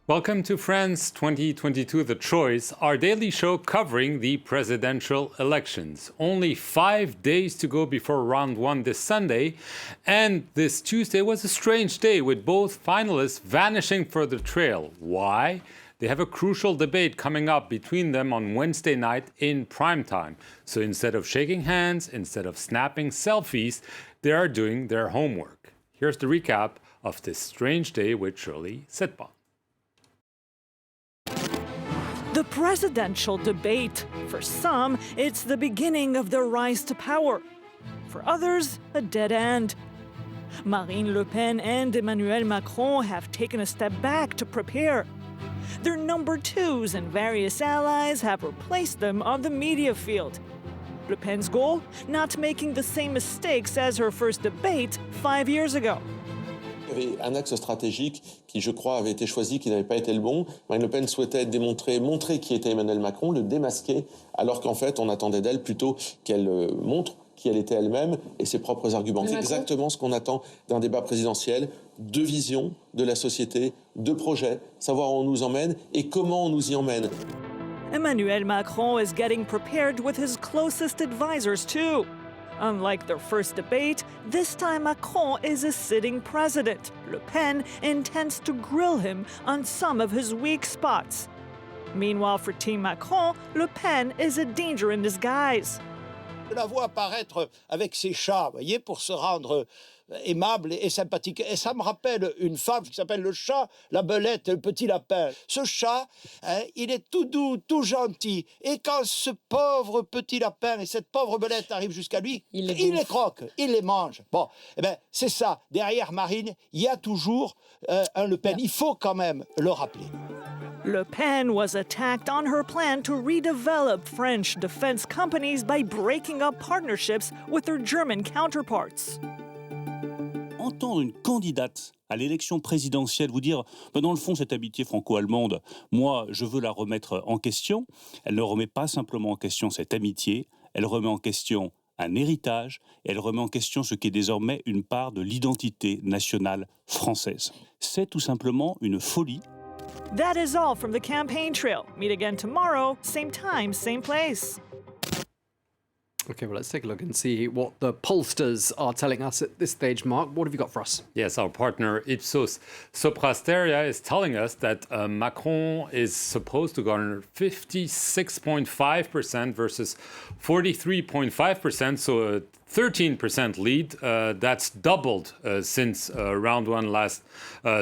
Welcome to France 2022 The Choice, our daily show covering the presidential elections. Only 5 days to go before round one this Sunday, and this Tuesday was a strange day with both finalists vanishing for the trail. Why? They have a crucial debate coming up between them on Wednesday night in primetime. So instead of shaking hands, instead of snapping selfies, they are doing their homework. Here's the recap of this strange day with Shirley Sitbon. The presidential debate. For some, it's the beginning of their rise to power. For others, a dead end. Marine Le Pen and Emmanuel Macron have taken a step back to prepare. Their number twos and various allies have replaced them on the media field. Le Pen's goal? Not making the same mistakes as her first debate 5 years ago. Il y avait un axe stratégique qui, je crois, avait été choisi, qui n'avait pas été le bon. Marine Le Pen souhaitait montrer qui était Emmanuel Macron, le démasquer, alors qu'en fait, on attendait d'elle plutôt qu'elle montre qui elle était elle-même et ses propres arguments. C'est exactement ce qu'on attend d'un débat présidentiel, de vision de la société, de projet, savoir où on nous emmène et comment on nous y emmène. Emmanuel Macron is getting prepared with his closest advisors, too. Unlike their first debate, this time Macron is a sitting president. Le Pen intends to grill him on some of his weak spots. Meanwhile, for Team Macron, Le Pen is a danger in disguise. Je la vois apparaître avec ses chats, vous voyez, pour se rendre aimable et sympathique. Et ça me rappelle une femme qui s'appelle le chat, la belette et le petit lapin. Ce chat, il est tout doux, tout gentil. Et quand ce pauvre petit lapin et cette pauvre belette arrivent jusqu'à lui, il les croque, il les mange. Bon, eh ben, c'est ça. Derrière Marine, il y a toujours un Le Pen. Il faut quand même le rappeler. Le Pen was attacked on her plan to redevelop French defense companies by breaking up partnerships with their German counterparts. Entendre une candidate à l'élection présidentielle vous dire dans le fond, cette amitié franco-allemande, moi, je veux la remettre en question. Elle ne remet pas simplement en question cette amitié, elle remet en question un héritage, et elle remet en question ce qui est désormais une part de l'identité nationale française. C'est tout simplement une folie. That is all from the campaign trail. Meet again tomorrow, same time, same place. OK, well, let's take a look and see what the pollsters are telling us at this stage. Mark, what have you got for us? Yes, our partner Ipsos Soprasteria is telling us that Macron is supposed to garner 56.5% versus 43.5%, so a 13% lead. That's doubled since round one last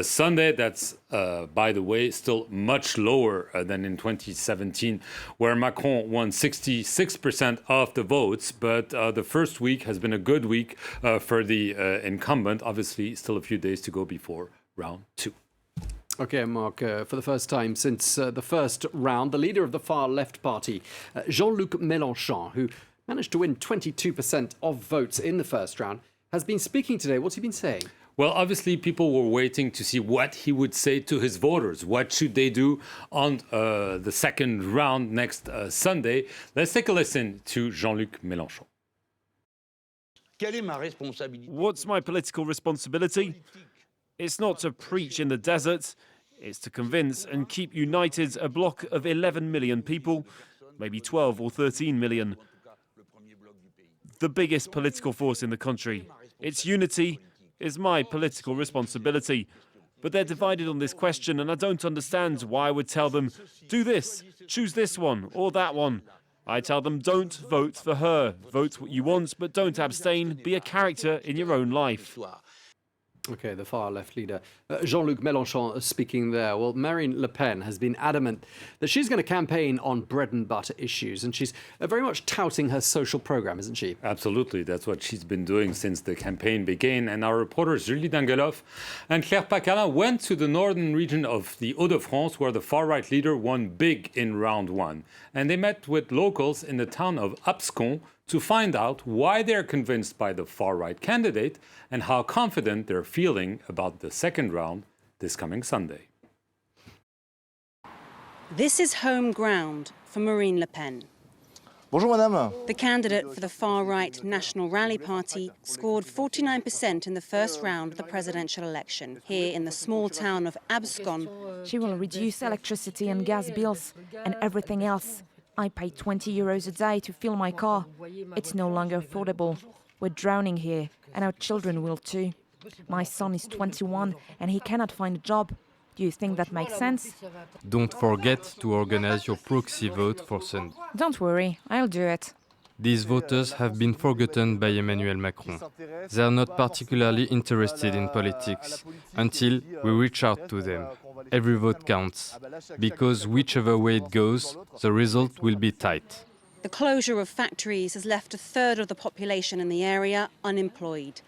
Sunday. That's, by the way, still much lower than in 2017, where Macron won 66% of the votes. But the first week has been a good week for the incumbent. Obviously, still a few days to go before round two. OK, Mark, for the first time since the first round, the leader of the far left party, Jean-Luc Mélenchon, who managed to win 22% of votes in the first round, has been speaking today. What's he been saying? Well, obviously, people were waiting to see what he would say to his voters. What should they do on the second round next Sunday? Let's take a listen to Jean-Luc Mélenchon. What's my political responsibility? It's not to preach in the desert. It's to convince and keep united a bloc of 11 million people, maybe 12 or 13 million. The biggest political force in the country. Its unity is my political responsibility. But they're divided on this question, and I don't understand why I would tell them, do this, choose this one or that one. I tell them, don't vote for her. Vote what you want, but don't abstain. Be a character in your own life. OK, the far left leader, Jean-Luc Mélenchon, speaking there. Well, Marine Le Pen has been adamant that she's going to campaign on bread and butter issues, and she's very much touting her social programme, isn't she? Absolutely. That's what she's been doing since the campaign began. And our reporters, Julie Dangeloff and Claire Pacalin, went to the northern region of the Hauts-de-France, where the far-right leader won big in round one. And they met with locals in the town of Abscon to find out why they're convinced by the far-right candidate and how confident they're feeling about the second round this coming Sunday. This is home ground for Marine Le Pen. Bonjour madame. The candidate for the far-right National Rally Party scored 49% in the first round of the presidential election here in the small town of Abscon. She will reduce electricity and gas bills and everything else. I pay 20 euros a day to fill my car. It's no longer affordable. We're drowning here, and our children will too. My son is 21 and he cannot find a job. Do you think that makes sense? Don't forget to organize your proxy vote for Sunday. Don't worry, I'll do it. These voters have been forgotten by Emmanuel Macron. They are not particularly interested in politics until we reach out to them. Every vote counts, because whichever way it goes, the result will be tight. The closure of factories has left a third of the population in the area unemployed.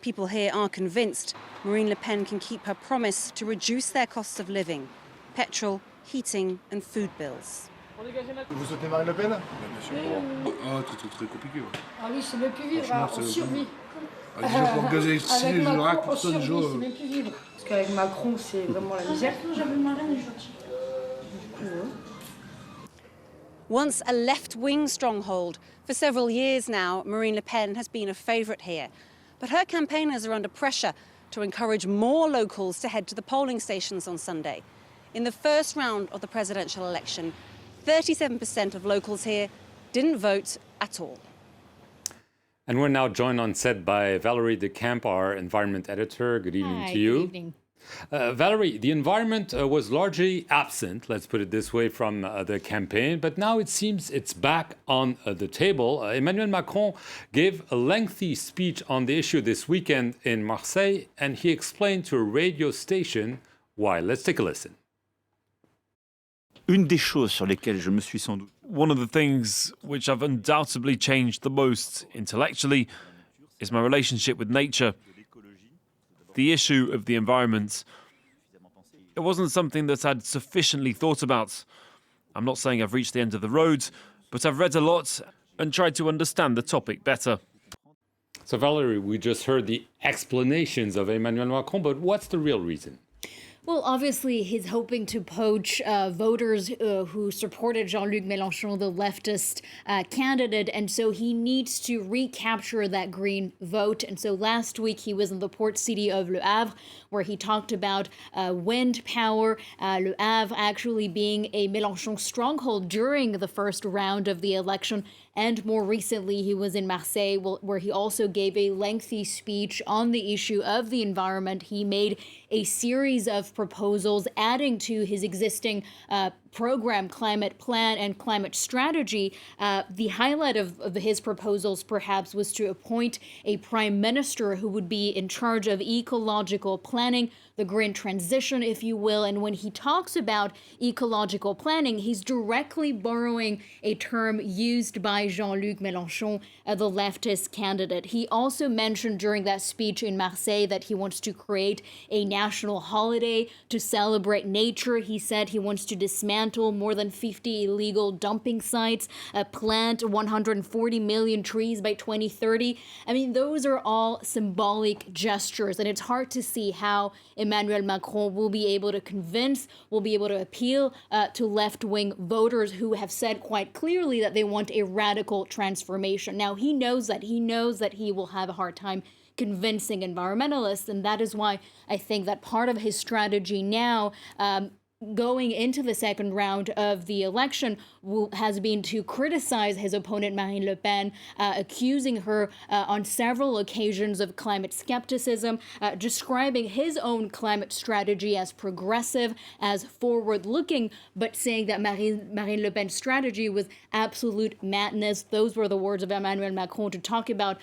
People here are convinced Marine Le Pen can keep her promise to reduce their costs of living, petrol, heating and food bills. Vous soutenez Marine Le Pen? Bien sûr. Ah, très compliqué. Ouais. Ah oui, c'est même plus vivre, on survit. Déjà pour gazer l'électricité, les orages, pour ça, déjà... C'est même plus vivre. Parce qu'avec Macron, c'est vraiment la misère. Once a left-wing stronghold, for several years now, Marine Le Pen has been a favourite here. But her campaigners are under pressure to encourage more locals to head to the polling stations on Sunday. In the first round of the presidential election, 37% of locals here didn't vote at all. And we're now joined on set by Valérie Dekimpe, our environment editor. Good evening to you. Good evening. Valérie, the environment was largely absent, let's put it this way, from the campaign, but now it seems it's back on the table. Emmanuel Macron gave a lengthy speech on the issue this weekend in Marseille, and he explained to a radio station why. Let's take a listen. Une des choses sur lesquelles je me suis sans doute... One of the things which I've undoubtedly changed the most intellectually is my relationship with nature. The issue of the environment, it wasn't something that I'd sufficiently thought about. I'm not saying I've reached the end of the road, but I've read a lot and tried to understand the topic better. So, Valérie, we just heard the explanations of Emmanuel Macron, but what's the real reason? Well, obviously, he's hoping to poach voters who supported Jean-Luc Mélenchon, the leftist candidate, and so he needs to recapture that green vote. And so last week, he was in the port city of Le Havre, where he talked about wind power, Le Havre actually being a Mélenchon stronghold during the first round of the election. And more recently, he was in Marseille, where he also gave a lengthy speech on the issue of the environment. He made a series of proposals adding to his existing program, climate plan and climate strategy. The highlight of his proposals, perhaps, was to appoint a prime minister who would be in charge of ecological planning, the green transition, if you will. And when he talks about ecological planning, he's directly borrowing a term used by Jean-Luc Mélenchon, the leftist candidate. He also mentioned during that speech in Marseille that he wants to create a national holiday to celebrate nature. He said he wants to dismantle more than 50 illegal dumping sites, plant 140 million trees by 2030. I mean, those are all symbolic gestures, and it's hard to see how Emmanuel Macron will be able to convince, will be able to appeal to left-wing voters who have said quite clearly that they want a radical transformation. Now, he knows that he will have a hard time convincing environmentalists, and that is why I think that part of his strategy now, going into the second round of the election, has been to criticize his opponent Marine Le Pen, accusing her on several occasions of climate skepticism, describing his own climate strategy as progressive, as forward-looking, but saying that Marine Le Pen's strategy was absolute madness. Those were the words of Emmanuel Macron to talk about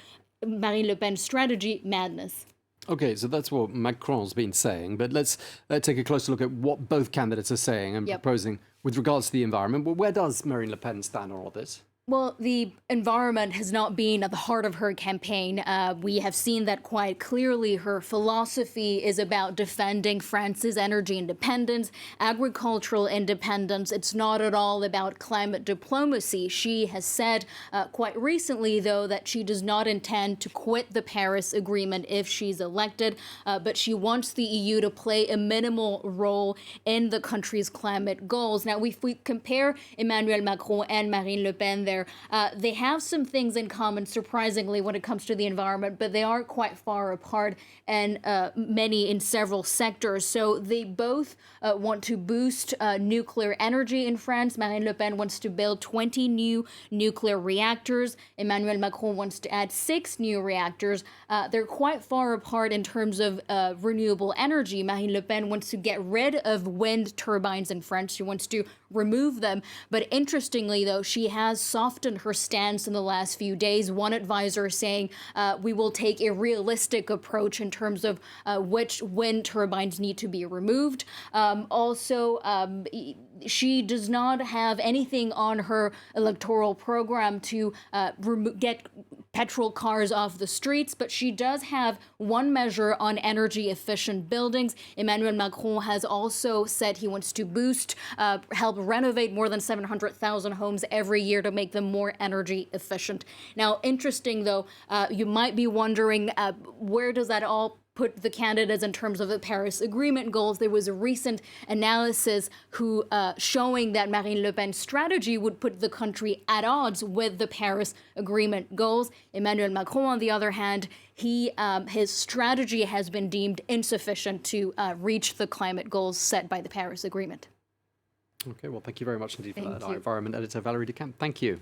Marine Le Pen's strategy, madness. Okay, so that's what Macron's been saying, but let's take a closer look at what both candidates are saying and proposing with regards to the environment. Well, where does Marine Le Pen stand on all this? Well, the environment has not been at the heart of her campaign. We have seen that quite clearly. Her philosophy is about defending France's energy independence, agricultural independence. It's not at all about climate diplomacy. She has said quite recently, though, that she does not intend to quit the Paris Agreement if she's elected, but she wants the EU to play a minimal role in the country's climate goals. Now, if we compare Emmanuel Macron and Marine Le Pen, their there. They have some things in common, surprisingly, when it comes to the environment, but they are quite far apart, and many in several sectors. So they both want to boost nuclear energy in France. Marine Le Pen wants to build 20 new nuclear reactors. Emmanuel Macron wants to add 6 new reactors. They're quite far apart in terms of renewable energy. Marine Le Pen wants to get rid of wind turbines in France. She wants to remove them. But interestingly, though, she has softened her stance in the last few days. One advisor saying we will take a realistic approach in terms of which wind turbines need to be removed. She does not have anything on her electoral program to get petrol cars off the streets, but she does have one measure on energy efficient buildings. Emmanuel Macron has also said he wants to help renovate more than 700,000 homes every year to make them more energy efficient. Now, interesting though, you might be wondering where does that all put the candidates in terms of the Paris Agreement goals. There was a recent analysis showing that Marine Le Pen's strategy would put the country at odds with the Paris Agreement goals. Emmanuel Macron, on the other hand, his strategy has been deemed insufficient to reach the climate goals set by the Paris Agreement. Okay, well, thank you very much indeed for that. you. Our Environment Editor Valérie Dekimpe, thank you.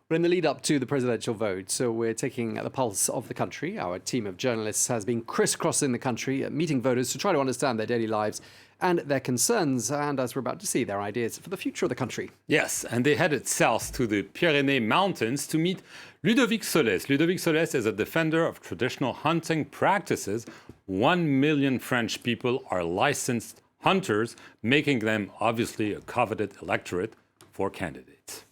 We're in the lead up to the presidential vote, so we're taking the pulse of the country. Our team of journalists has been crisscrossing the country, meeting voters to try to understand their daily lives and their concerns, and as we're about to see, their ideas for the future of the country. Yes, and they headed south to the Pyrenees Mountains to meet Ludovic Solès. Ludovic Solès is a defender of traditional hunting practices. 1 million French people are licensed hunters, making them obviously a coveted electorate for candidates.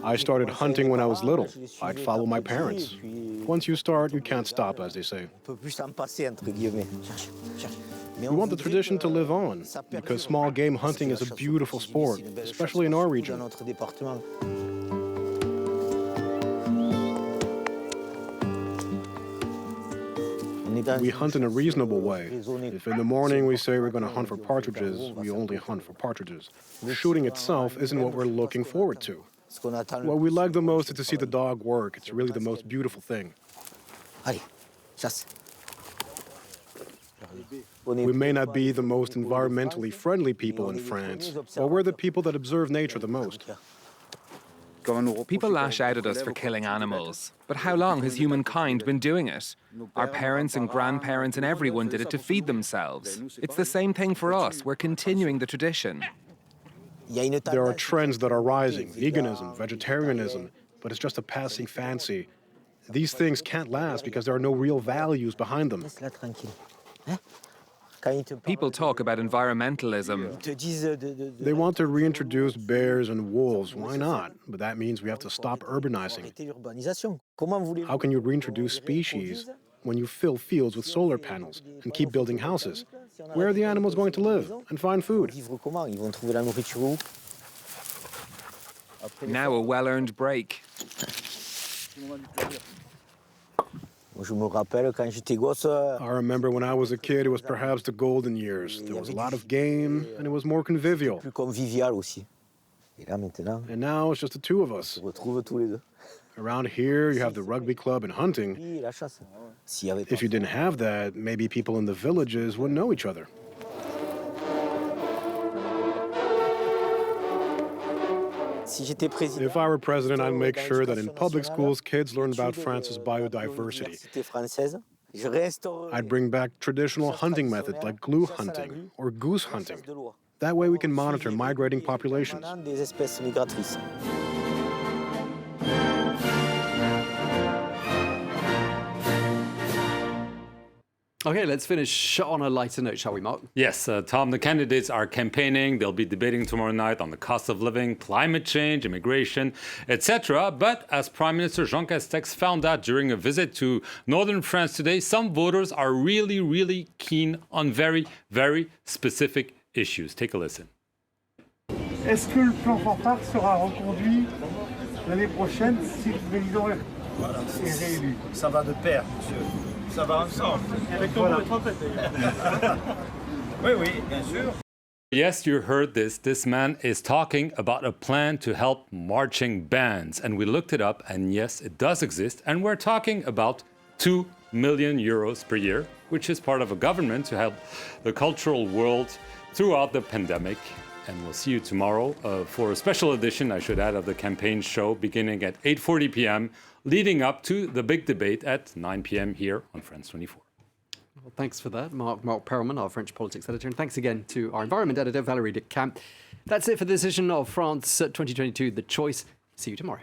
I started hunting when I was little. I'd follow my parents. Once you start, you can't stop, as they say. We want the tradition to live on, because small game hunting is a beautiful sport, especially in our region. We hunt in a reasonable way. If in the morning we say we're going to hunt for partridges, we only hunt for partridges. Shooting itself isn't what we're looking forward to. What we like the most is to see the dog work. It's really the most beautiful thing. We may not be the most environmentally friendly people in France, but we're the people that observe nature the most. People lash out at us for killing animals, but how long has humankind been doing it? Our parents and grandparents and everyone did it to feed themselves. It's the same thing for us. We're continuing the tradition. There are trends that are rising, veganism, vegetarianism, but it's just a passing fancy. These things can't last because there are no real values behind them. People talk about environmentalism. They want to reintroduce bears and wolves. Why not? But that means we have to stop urbanizing. How can you reintroduce species when you fill fields with solar panels and keep building houses? Where are the animals going to live and find food? Now a well-earned break. I remember when I was a kid, it was perhaps the golden years. There was a lot of game, and it was more convivial. And now it's just the two of us. Around here, you have the rugby club and hunting. If you didn't have that, maybe people in the villages wouldn't know each other. If I were president, I'd make sure that in public schools, kids learn about France's biodiversity. I'd bring back traditional hunting methods like glue hunting or goose hunting. That way we can monitor migrating populations. Okay, let's finish on a lighter note, shall we, Mark? Yes, Tom, the candidates are campaigning. They'll be debating tomorrow night on the cost of living, climate change, immigration, etc. But as Prime Minister Jean Castex found out during a visit to northern France today, some voters are really, really keen on very, very specific issues. Take a listen. Est-ce que le plan Fanfare sera reconduit l'année prochaine si le président est réélu? Ça va de pair, monsieur. Ça va ensemble. Avec voilà. Oui, oui, bien sûr. Yes, you heard this. This man is talking about a plan to help marching bands. And we looked it up, and yes, it does exist. And we're talking about 2 million euros per year, which is part of a government to help the cultural world throughout the pandemic. And we'll see you tomorrow for a special edition, I should add, of the campaign show beginning at 8:40 p.m., leading up to the big debate at 9 p.m. here on France 24. Well, thanks for that, Mark Perelman, our French politics editor, and thanks again to our environment editor, Valérie Dekimpe. That's it for this edition of France 2022, The Choice. See you tomorrow.